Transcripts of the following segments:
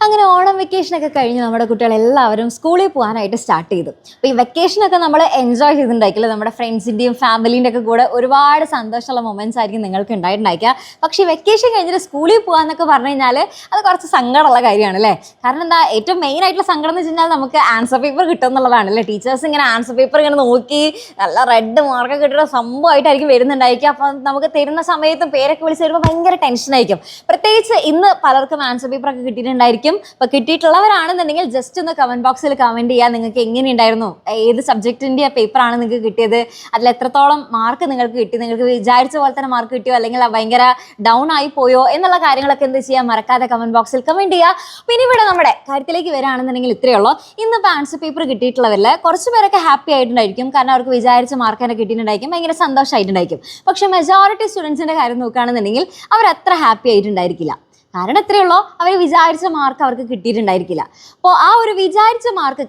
അങ്ങനെ ഓണം വെക്കേഷനൊക്കെ കഴിഞ്ഞ് നമ്മുടെ കുട്ടികളെല്ലാവരും സ്കൂളിൽ പോകാനായിട്ട് സ്റ്റാർട്ട് ചെയ്തു. അപ്പോൾ ഈ വെക്കേഷനൊക്കെ നമ്മൾ എൻജോയ് ചെയ്തിട്ടുണ്ടായിരിക്കില്ല. നമ്മുടെ ഫ്രണ്ട്സിൻ്റെയും ഫാമിലീൻ്റെ ഒക്കെ കൂടെ ഒരുപാട് സന്തോഷമുള്ള മൊമെൻറ്റ്സ് ആയിരിക്കും നിങ്ങൾക്ക് ഉണ്ടായിട്ടുണ്ടായിരിക്കുക. പക്ഷേ ഈ വെക്കേഷൻ കഴിഞ്ഞിട്ട് സ്കൂളിൽ പോകാമെന്നൊക്കെ പറഞ്ഞു കഴിഞ്ഞാൽ അത് കുറച്ച് സങ്കടമുള്ള കാര്യമാണ് അല്ലേ? കാരണം എന്താ, ഏറ്റവും മെയിൻ ആയിട്ടുള്ള സങ്കടം എന്ന് വെച്ച് കഴിഞ്ഞാൽ നമുക്ക് ആൻസർ പേപ്പർ കിട്ടും എന്നുള്ളതാണ് അല്ലേ? ടീച്ചേഴ്സ് ഇങ്ങനെ ആൻസർ പേപ്പർ ഇങ്ങനെ നോക്കി നല്ല റെഡ് മാർക്കൊക്കെ കിട്ടുന്ന സംഭവമായിട്ടായിരിക്കും വരുന്നുണ്ടായിരിക്കുക. അപ്പം നമുക്ക് തരുന്ന സമയത്തും പേരൊക്കെ വിളിച്ച് വരുമ്പോൾ ഭയങ്കര ടെൻഷനായിരിക്കും. പ്രത്യേകിച്ച് ഇന്ന് പലർക്കും ആൻസർ പേപ്പറൊക്കെ കിട്ടിയിട്ടുണ്ടായിരിക്കും. അപ്പോൾ കിട്ടിയിട്ടുള്ളവരാണെന്നുണ്ടെങ്കിൽ ജസ്റ്റ് ഒന്ന് കമൻറ്റ് ബോക്സിൽ കമൻറ്റ് ചെയ്യുക. നിങ്ങൾക്ക് എങ്ങനെയുണ്ടായിരുന്നു, ഏത് സബ്ജക്റ്റിൻ്റെ പേപ്പറാണ് നിങ്ങൾക്ക് കിട്ടിയത്, അതിൽ എത്രത്തോളം മാർക്ക് നിങ്ങൾക്ക് കിട്ടി, നിങ്ങൾക്ക് വിചാരിച്ച പോലെ തന്നെ മാർക്ക് കിട്ടിയോ അല്ലെങ്കിൽ ഭയങ്കര ഡൗൺ ആയി പോയോ എന്നുള്ള കാര്യങ്ങളൊക്കെ എന്ത് ചെയ്യുക, മറക്കാതെ കമൻറ്റ് ബോക്സിൽ കമൻറ്റ് ചെയ്യുക. പിന്നെ ഇവിടെ നമ്മുടെ കാര്യത്തിലേക്ക് വരികയാണെന്നുണ്ടെങ്കിൽ ഇത്രയേ ഉള്ളൂ. ഇന്നിപ്പോൾ ആൻസർ പേപ്പർ കിട്ടിയിട്ടുള്ളവരിൽ കുറച്ച് പേരൊക്കെ ഹാപ്പി ആയിട്ടുണ്ടായിരിക്കും, കാരണം അവർക്ക് വിചാരിച്ച മാർക്ക് തന്നെ കിട്ടിയിട്ടുണ്ടായിരിക്കും, ഭയങ്കര സന്തോഷമായിട്ടുണ്ടായിരിക്കും. പക്ഷേ മെജോറിറ്റി സ്റ്റുഡൻസിൻ്റെ കാര്യം നോക്കുകയാണെന്നുണ്ടെങ്കിൽ അവരത്ര ഹാപ്പി ആയിട്ടുണ്ടായിരിക്കില്ല. കാരണം എത്രയേ ഉള്ളൂ, അവർ വിചാരിച്ച മാർക്ക് അവർക്ക് കിട്ടിയിട്ടുണ്ടായിരിക്കില്ല. അപ്പോൾ ആ ഒരു വിചാരിച്ച മാർക്ക്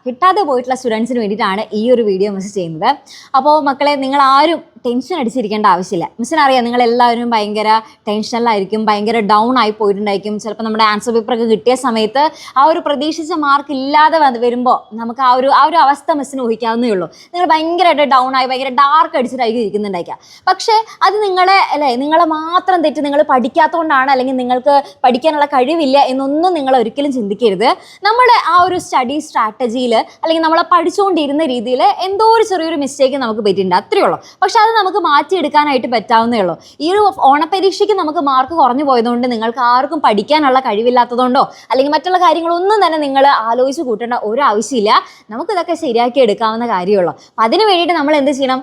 കിട്ടാതെ പോയിട്ടുള്ള സ്റ്റുഡൻസിന് വേണ്ടിയിട്ടാണ് ഈ ഒരു വീഡിയോ മിസ് ചെയ്യുന്നത്. അപ്പോൾ മക്കളെ, നിങ്ങൾ ആരും ടെൻഷൻ അടിച്ചിരിക്കേണ്ട ആവശ്യമില്ല. മിസ്സിനറിയാം നിങ്ങളെല്ലാവരും ഭയങ്കര ടെൻഷനിലായിരിക്കും, ഭയങ്കര ഡൗൺ ആയി പോയിട്ടുണ്ടായിരിക്കും. ചിലപ്പോൾ നമ്മുടെ ആൻസർ പേപ്പറൊക്കെ കിട്ടിയ സമയത്ത് ആ ഒരു പ്രതീക്ഷിച്ച മാർക്ക് ഇല്ലാതെ വരുമ്പോൾ നമുക്ക് ആ ഒരു അവസ്ഥ മിസ്സിന് ഊഹിക്കാവുന്നേ ഉള്ളൂ. നിങ്ങൾ ഭയങ്കരമായിട്ട് ഡൗൺ ആയി ഭയങ്കര ഡാർക്ക് അടിച്ചിട്ടായിരിക്കും ഇരിക്കുന്നുണ്ടായിരിക്കുക. പക്ഷേ അത് നിങ്ങളെ മാത്രം തെറ്റ്, നിങ്ങൾ പഠിക്കാത്തതുകൊണ്ടാണ് അല്ലെങ്കിൽ നിങ്ങൾക്ക് പഠിക്കാനുള്ള കഴിവില്ല എന്നൊന്നും നിങ്ങൾ ഒരിക്കലും ചിന്തിക്കരുത്. നമ്മുടെ ആ ഒരു സ്റ്റഡി സ്ട്രാറ്റജിയിൽ അല്ലെങ്കിൽ നമ്മളെ പഠിച്ചുകൊണ്ടിരുന്ന രീതിയിൽ എന്തോ ഒരു ചെറിയൊരു മിസ്റ്റേക്ക് നമുക്ക് പറ്റിയിട്ടുണ്ട്, അത്രയേ ഉള്ളൂ. പക്ഷെ അത് നമുക്ക് മാറ്റിയെടുക്കാനായിട്ട് പറ്റാവുന്നേ ഉള്ളൂ. ഈ ഒരു ഓണപരീക്ഷയ്ക്ക് നമുക്ക് മാർക്ക് കുറഞ്ഞു പോയതുകൊണ്ട് നിങ്ങൾക്ക് ആർക്കും പഠിക്കാനുള്ള കഴിവില്ലാത്തതുകൊണ്ടോ അല്ലെങ്കിൽ മറ്റുള്ള കാര്യങ്ങളൊന്നും തന്നെ നിങ്ങൾ ആലോചിച്ച് കൂട്ടേണ്ട ഒരു ആവശ്യമില്ല. നമുക്കിതൊക്കെ ശരിയാക്കി എടുക്കാവുന്ന കാര്യമുള്ളൂ. അപ്പം അതിന് വേണ്ടിയിട്ട് നമ്മൾ എന്ത് ചെയ്യണം,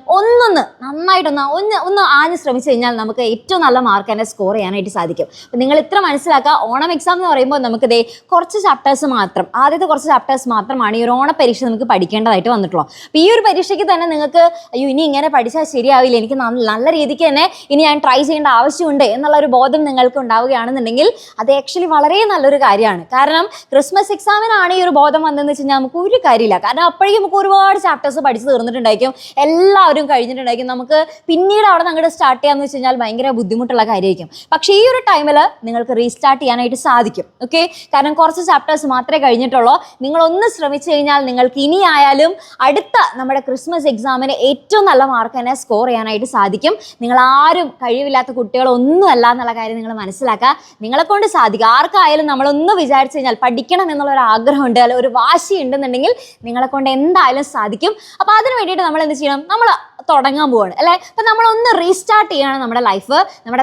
നന്നായിട്ടൊന്ന് ആഞ്ഞ് ശ്രമിച്ചു കഴിഞ്ഞാൽ നമുക്ക് ഏറ്റവും നല്ല മാർക്ക് തന്നെ സ്കോർ ചെയ്യാനായിട്ട് സാധിക്കും. അപ്പം നിങ്ങൾ ഇത്ര മനസ്സിലാക്കുക, ഓണം എക്സാം എന്ന് പറയുമ്പോൾ നമുക്ക് കുറച്ച് ചാപ്റ്റേഴ്സ് മാത്രം, ആദ്യത്തെ കുറച്ച് ചാപ്റ്റേഴ്സ് മാത്രമാണ് ഈ ഒരു ഓണപരീക്ഷ നമുക്ക് പഠിക്കേണ്ടതായിട്ട് വന്നിട്ടുള്ളൂ. അപ്പോൾ ഈ ഒരു പരീക്ഷയ്ക്ക് തന്നെ നിങ്ങൾക്ക് ഇനി ഇങ്ങനെ പഠിച്ചാൽ ശരിയാവില്ല, എനിക്ക് നല്ല രീതിക്ക് തന്നെ ഇനി ഞാൻ ട്രൈ ചെയ്യേണ്ട ആവശ്യമുണ്ട് എന്നുള്ള ഒരു ബോധം നിങ്ങൾക്ക് ഉണ്ടാവുകയാണെന്നുണ്ടെങ്കിൽ അത് ആക്ച്വലി വളരെ നല്ലൊരു കാര്യമാണ്. കാരണം ക്രിസ്മസ് എക്സാമിനാണ് ഈ ഒരു ബോധം വന്നതെന്ന് വെച്ച് കഴിഞ്ഞാൽ നമുക്ക് ഒരു കാര്യമില്ല. കാരണം അപ്പോഴേക്കും നമുക്ക് ഒരുപാട് ചാപ്റ്റേഴ്സ് പഠിച്ച് തീർന്നിട്ടുണ്ടായിരിക്കും, എല്ലാവരും കഴിഞ്ഞിട്ടുണ്ടായിരിക്കും. നമുക്ക് പിന്നീട് അവിടെ നിന്ന് അങ്ങോട്ട് സ്റ്റാർട്ട് ചെയ്യാമെന്ന് വെച്ച് കഴിഞ്ഞാൽ ഭയങ്കര ബുദ്ധിമുട്ടുള്ള കാര്യമായിരിക്കും. പക്ഷേ ഈ ഒരു ടൈമിൽ നിങ്ങൾക്ക് റീസ്റ്റാർട്ട് ചെയ്യാനായിട്ട് സാധിക്കും. ഓക്കെ, കാരണം കുറച്ച് ചാപ്റ്റേഴ്സ് മാത്രമേ കഴിഞ്ഞിട്ടുള്ളൂ. നിങ്ങളൊന്ന് ശ്രമിച്ചു കഴിഞ്ഞാൽ നിങ്ങൾക്ക് ഇനി ആയാലും അടുത്ത നമ്മുടെ ക്രിസ്മസ് എക്സാമിന് ഏറ്റവും നല്ല മാർക്ക് തന്നെ സ്കോർ ചെയ്യാനായിട്ട് സാധിക്കും. നിങ്ങൾ ആരും കഴിവില്ലാത്ത കുട്ടികളൊന്നും അല്ല എന്നുള്ള കാര്യം നിങ്ങൾ മനസ്സിലാക്കുക. നിങ്ങളെ കൊണ്ട് സാധിക്കും. ആർക്കായാലും നമ്മളൊന്ന് വിചാരിച്ചു കഴിഞ്ഞാൽ പഠിക്കണം എന്നുള്ളൊരു ആഗ്രഹമുണ്ട്, അല്ലെങ്കിൽ ഒരു വാശി ഉണ്ടെന്നുണ്ടെങ്കിൽ നിങ്ങളെ കൊണ്ട് എന്തായാലും സാധിക്കും. അപ്പോൾ അതിന് വേണ്ടിയിട്ട് നമ്മൾ എന്ത് ചെയ്യണം, നമ്മൾ തുടങ്ങാൻ പോവാണ് അല്ലേ? അപ്പം നമ്മളൊന്ന് റീസ്റ്റാർട്ട് ചെയ്യണം നമ്മുടെ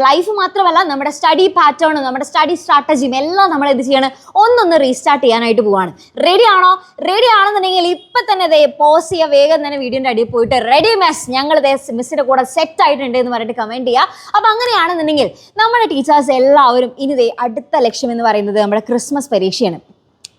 ലൈഫ് മാത്രമല്ല നമ്മുടെ സ്റ്റഡി പാറ്റേണും നമ്മുടെ സ്റ്റഡി സ്ട്രാറ്റജിയും എല്ലാം നമ്മൾ എന്ത് ചെയ്യണം, ഒന്നൊന്ന് റീസ്റ്റാർട്ട് ചെയ്യാനായിട്ട് പോവാണ്. റെഡി ആണെന്നുണ്ടെങ്കിൽ ഇപ്പം തന്നെ പോസ് ചെയ്യുക, വേഗം തന്നെ വീഡിയോൻ്റെ അടിയിൽ പോയിട്ട് റെഡി മിസ്, ഞങ്ങൾ മിസ്സിൻ്റെ കൂടെ സെറ്റ് ആയിട്ടുണ്ട് എന്ന് പറഞ്ഞിട്ട് കമൻറ്റ് ചെയ്യുക. അപ്പം അങ്ങനെയാണെന്നുണ്ടെങ്കിൽ നമ്മുടെ ടീച്ചേഴ്സ് എല്ലാവരും ഇനി അടുത്ത ലക്ഷ്യം എന്ന് പറയുന്നത് നമ്മുടെ ക്രിസ്മസ് പരീക്ഷയാണ്.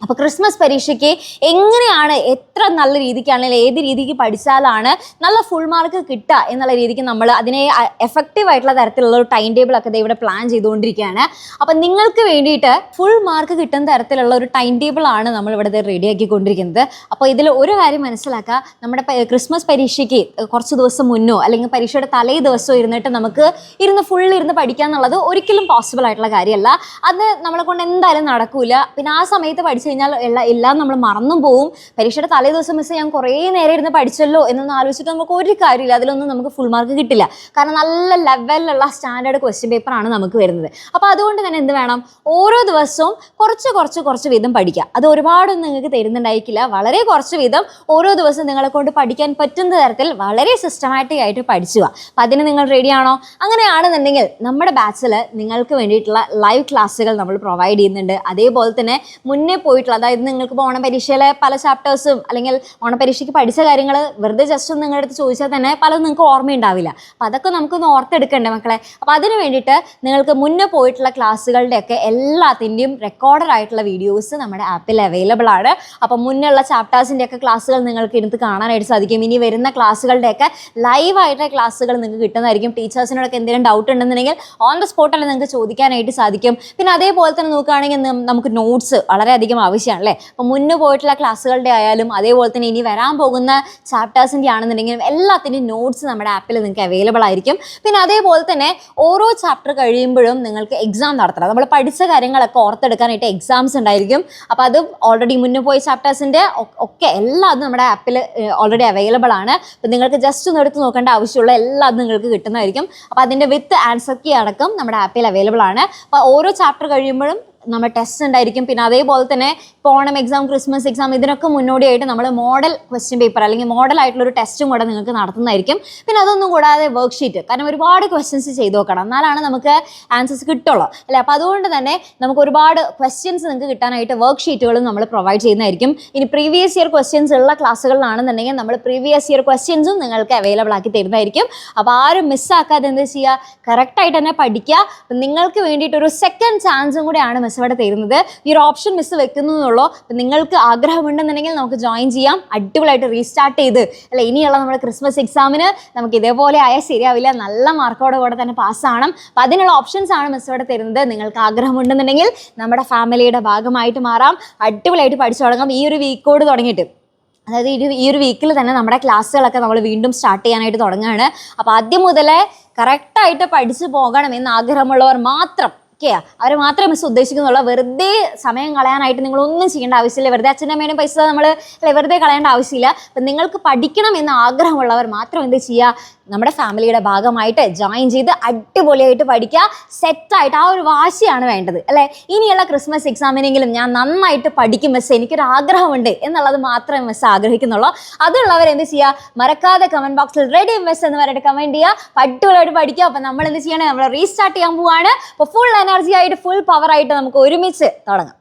അപ്പോൾ ക്രിസ്മസ് പരീക്ഷയ്ക്ക് എങ്ങനെയാണ്, എത്ര നല്ല രീതിക്കാണെങ്കിൽ ഏത് രീതിക്ക് പഠിച്ചാലാണ് നല്ല ഫുൾ മാർക്ക് കിട്ടുക എന്നുള്ള രീതിക്ക് നമ്മൾ അതിനെ എഫക്റ്റീവ് ആയിട്ടുള്ള തരത്തിലുള്ള ഒരു ടൈം ടേബിളൊക്കെ ഇവിടെ പ്ലാൻ ചെയ്തുകൊണ്ടിരിക്കുകയാണ്. അപ്പം നിങ്ങൾക്ക് വേണ്ടിയിട്ട് ഫുൾ മാർക്ക് കിട്ടുന്ന തരത്തിലുള്ള ഒരു ടൈം ടേബിളാണ് നമ്മളിവിടെ റെഡിയാക്കിക്കൊണ്ടിരിക്കുന്നത്. അപ്പോൾ ഇതിൽ ഒരു കാര്യം മനസ്സിലാക്കുക, നമ്മുടെ ക്രിസ്മസ് പരീക്ഷയ്ക്ക് കുറച്ച് ദിവസം മുന്നോ അല്ലെങ്കിൽ പരീക്ഷയുടെ തലേ ദിവസമോ ഇരുന്ന് ഫുൾ പഠിക്കുക എന്നുള്ളത് ഒരിക്കലും പോസിബിൾ ആയിട്ടുള്ള കാര്യമല്ല. അത് നമ്മളെ കൊണ്ട് എന്തായാലും നടക്കില്ല. പിന്നെ ആ സമയത്ത് പഠിച്ചു കഴിഞ്ഞാൽ എല്ലാം നമ്മൾ മറന്നും പോവും. പരീക്ഷയുടെ തലേ ദിവസം മിസ് ഞാൻ കുറേ നേരം ഇരുന്ന് പഠിച്ചല്ലോ എന്നൊന്നും ആലോചിച്ചിട്ട് നമുക്ക് ഒരു കാര്യമില്ല, അതിലൊന്നും നമുക്ക് ഫുൾ മാർക്ക് കിട്ടില്ല. കാരണം നല്ല ലെവലിലുള്ള സ്റ്റാൻഡേർഡ് ക്വസ്റ്റ്യൻ പേപ്പറാണ് നമുക്ക് വരുന്നത്. അപ്പോൾ അതുകൊണ്ട് തന്നെ എന്ത് വേണം, ഓരോ ദിവസവും കുറച്ച് വീതം പഠിക്കുക. അത് ഒരുപാടൊന്നും നിങ്ങൾക്ക് തരുന്നുണ്ടായിരിക്കില്ല, വളരെ കുറച്ച് വീതം ഓരോ ദിവസം നിങ്ങളെ കൊണ്ട് പഠിക്കാൻ പറ്റുന്ന തരത്തിൽ വളരെ സിസ്റ്റമാറ്റിക് ആയിട്ട് പഠിക്കുക. അപ്പോൾ അതിന് നിങ്ങൾ റെഡിയാണോ? അങ്ങനെയാണെന്നുണ്ടെങ്കിൽ നമ്മുടെ ബാച്ചിൽ നിങ്ങൾക്ക് വേണ്ടിയിട്ടുള്ള ലൈവ് ക്ലാസ്സുകൾ നമ്മൾ പ്രൊവൈഡ് ചെയ്യുന്നുണ്ട്. അതേപോലെ തന്നെ മുന്നേ അതായത് നിങ്ങൾക്ക് ഇപ്പോൾ ഓണപരീക്ഷയിലെ പല ചാപ്റ്റേഴ്സും അല്ലെങ്കിൽ ഓണപരീക്ഷയ്ക്ക് പഠിച്ച കാര്യങ്ങൾ വെറുതെ ജസ്റ്റ് ഒന്ന് നിങ്ങളുടെ അടുത്ത് ചോദിച്ചാൽ തന്നെ പലതും നിങ്ങൾക്ക് ഓർമ്മയുണ്ടാവില്ല. അപ്പോൾ അതൊക്കെ നമുക്കൊന്ന് ഓർത്തെടുക്കണ്ടേ മക്കളെ? അപ്പോൾ അതിന് വേണ്ടിയിട്ട് നിങ്ങൾക്ക് മുന്നേ പോയിട്ടുള്ള ക്ലാസ്സുകളുടെയൊക്കെ എല്ലാത്തിൻ്റെയും റെക്കോർഡഡ് ആയിട്ടുള്ള വീഡിയോസ് നമ്മുടെ ആപ്പിൽ അവൈലബിൾ ആണ്. അപ്പം മുന്നുള്ള ചാപ്റ്റേഴ്സിൻ്റെയൊക്കെ ക്ലാസ്സുകൾ നിങ്ങൾക്ക് എടുത്ത് കാണാനായിട്ട് സാധിക്കും. ഇനി വരുന്ന ക്ലാസ്സുകളുടെയൊക്കെ ലൈവായിട്ടുള്ള ക്ലാസ്സുകൾ നിങ്ങൾക്ക് കിട്ടുന്നതായിരിക്കും. ടീച്ചേഴ്സിനോടൊക്കെ എന്തെങ്കിലും ഡൗട്ട് ഉണ്ടെന്നുണ്ടെങ്കിൽ ഓൺ ദ സ്പോട്ടല്ലേ നിങ്ങൾക്ക് ചോദിക്കാനായിട്ട് സാധിക്കും. പിന്നെ അതേപോലെ തന്നെ നോക്കുകയാണെങ്കിൽ നമുക്ക് നോട്ട്സ് വളരെയധികം ആവശ്യമാണ് അല്ലേ. അപ്പോൾ മുന്നേ പോയിട്ടുള്ള ക്ലാസ്സുകളുടെ ആയാലും അതേപോലെ തന്നെ ഇനി വരാൻ പോകുന്ന ചാപ്റ്റേഴ്സിൻ്റെ ആണെന്നുണ്ടെങ്കിലും എല്ലാത്തിൻ്റെയും നോട്ട്സ് നമ്മുടെ ആപ്പിൽ നിങ്ങൾക്ക് അവൈലബിൾ ആയിരിക്കും. പിന്നെ അതേപോലെ തന്നെ ഓരോ ചാപ്റ്റർ കഴിയുമ്പോഴും നിങ്ങൾക്ക് എക്സാം നടത്തണം. നമ്മൾ പഠിച്ച കാര്യങ്ങളൊക്കെ ഓർത്തെടുക്കാനായിട്ട് എക്സാംസ് ഉണ്ടായിരിക്കും. അപ്പോൾ അത് ഓൾറെഡി മുന്നേ പോയ ചാപ്റ്റേഴ്സിൻ്റെ ഒക്കെ എല്ലാതും നമ്മുടെ ആപ്പിൽ ഓൾറെഡി അവൈലബിൾ ആണ്. അപ്പോൾ നിങ്ങൾക്ക് ജസ്റ്റ് ഒന്ന് എടുത്ത് നോക്കേണ്ട ആവശ്യമുള്ള എല്ലാതും നിങ്ങൾക്ക് കിട്ടുന്നതായിരിക്കും. അപ്പോൾ അതിൻ്റെ വിത്ത് ആൻസർ കീ അടക്കം നമ്മുടെ ആപ്പിൽ അവൈലബിൾ ആണ്. അപ്പോൾ ഓരോ ചാപ്റ്റർ കഴിയുമ്പോഴും നമ്മൾ ടെസ്റ്റ് ഉണ്ടായിരിക്കും. പിന്നെ അതേപോലെ തന്നെ ഇപ്പോൾ ഓണം എക്സാം, ക്രിസ്മസ് എക്സാം ഇതിനൊക്കെ മുന്നോടിയായിട്ട് നമ്മൾ മോഡൽ ക്വസ്റ്റ്യൻ പേപ്പർ അല്ലെങ്കിൽ മോഡൽ ആയിട്ടുള്ളൊരു ടെസ്റ്റും കൂടെ നിങ്ങൾക്ക് നടത്തുന്നതായിരിക്കും. പിന്നെ അതൊന്നും കൂടാതെ വർക്ക് ഷീറ്റ്, കാരണം ഒരുപാട് ക്വസ്റ്റ്യൻസ് ചെയ്ത് നോക്കണം, എന്നാലാണ് നമുക്ക് ആൻസേഴ്സ് കിട്ടുള്ളൂ അല്ലേ. അപ്പോൾ അതുകൊണ്ട് തന്നെ നമുക്ക് ഒരുപാട് ക്വസ്റ്റ്യൻസ് നിങ്ങൾക്ക് കിട്ടാനായിട്ട് വർക്ക് ഷീറ്റുകളും നമ്മൾ പ്രൊവൈഡ് ചെയ്യുന്നതായിരിക്കും. ഇനി പ്രീവിയസ് ഇയർ ക്വസ്റ്റ്യൻസ് ഉള്ള ക്ലാസ്സുകളിലാണെന്നുണ്ടെങ്കിൽ നമ്മൾ പ്രീവിയസ് ഇയർ ക്വസ്റ്റ്യൻസും നിങ്ങൾക്ക് അവൈലബിൾ ആക്കി തരുന്നതായിരിക്കും. അപ്പോൾ ആരും മിസ്സാക്കാതെ എന്ത് ചെയ്യുക, കറക്റ്റായിട്ട് തന്നെ പഠിക്കുക. അപ്പം നിങ്ങൾക്ക് വേണ്ടിയിട്ടൊരു സെക്കൻഡ് ചാൻസും കൂടെയാണ് മിസ് ഇവിടെ തരുന്നത്. ഈ ഒരു ഓപ്ഷൻ മിസ് വെക്കുന്നതെന്നുള്ളൂ. അപ്പം നിങ്ങൾക്ക് ആഗ്രഹമുണ്ടെന്നുണ്ടെങ്കിൽ നമുക്ക് ജോയിൻ ചെയ്യാം, അടിപൊളിയായിട്ട് റീസ്റ്റാർട്ട് ചെയ്ത് അല്ലെ. ഇനിയുള്ള നമ്മുടെ ക്രിസ്മസ് എക്സാമിന് നമുക്ക് ഇതേപോലെ ആയാൽ ശരിയാവില്ല, നല്ല മാർക്കോടെ കൂടെ തന്നെ പാസ്സാവണം. അപ്പം അതിനുള്ള ഓപ്ഷൻസ് ആണ് മിസ് ഇവിടെ തരുന്നത്. നിങ്ങൾക്ക് ആഗ്രഹമുണ്ടെന്നുണ്ടെങ്കിൽ നമ്മുടെ ഫാമിലിയുടെ ഭാഗമായിട്ട് മാറാം, അടിപൊളിയായിട്ട് പഠിച്ചു തുടങ്ങാം. ഈ ഒരു വീക്കോട് തുടങ്ങിയിട്ട്, അതായത് ഈ ഒരു വീക്കിൽ തന്നെ നമ്മുടെ ക്ലാസ്സുകളൊക്കെ നമ്മൾ വീണ്ടും സ്റ്റാർട്ട് ചെയ്യാനായിട്ട് തുടങ്ങുകയാണ്. അപ്പോൾ ആദ്യം മുതലേ കറക്റ്റായിട്ട് പഠിച്ചു പോകണം എന്ന് ആഗ്രഹമുള്ളവർ മാത്രം അവർ മാത്രമേ മിസ് ഉദ്ദേശിക്കുന്നുള്ളൂ. വെറുതെ സമയം കളയാനായിട്ട് നിങ്ങളൊന്നും ചെയ്യേണ്ട ആവശ്യമില്ല. വെറുതെ അച്ഛൻ്റെ അമ്മേനും പൈസ നമ്മൾ വെറുതെ കളയേണ്ട ആവശ്യമില്ല. അപ്പം നിങ്ങൾക്ക് പഠിക്കണം എന്ന് ആഗ്രഹമുള്ളവർ മാത്രം എന്ത് ചെയ്യുക, നമ്മുടെ ഫാമിലിയുടെ ഭാഗമായിട്ട് ജോയിൻ ചെയ്ത് അടിപൊളിയായിട്ട് പഠിക്കുക, സെറ്റായിട്ട്. ആ ഒരു വാശിയാണ് വേണ്ടത് അല്ലേ. ഇനിയുള്ള ക്രിസ്മസ് എക്സാമിനെങ്കിലും ഞാൻ നന്നായിട്ട് പഠിക്കും മിസ്, എനിക്കൊരു ആഗ്രഹമുണ്ട് എന്നുള്ളത് മാത്രമേ മിസ് ആഗ്രഹിക്കുന്നുള്ളൂ. അതുള്ളവർ എന്ത് ചെയ്യുക, മറക്കാതെ കമൻറ്റ് ബോക്സിൽ റെഡി മിസ് എന്ന് പറഞ്ഞിട്ട് കമൻറ്റ് ചെയ്യുക, അടിപൊളിയായിട്ട് പഠിക്കുക. അപ്പം നമ്മൾ എന്ത് ചെയ്യണം, നമ്മൾ റീസ്റ്റാർട്ട് ചെയ്യാൻ പോവാണ്. അപ്പോൾ ഫുൾ എനർജി ആയിട്ട്, ഫുൾ പവർ ആയിട്ട് നമുക്ക് ഒരുമിച്ച് തുടങ്ങാം.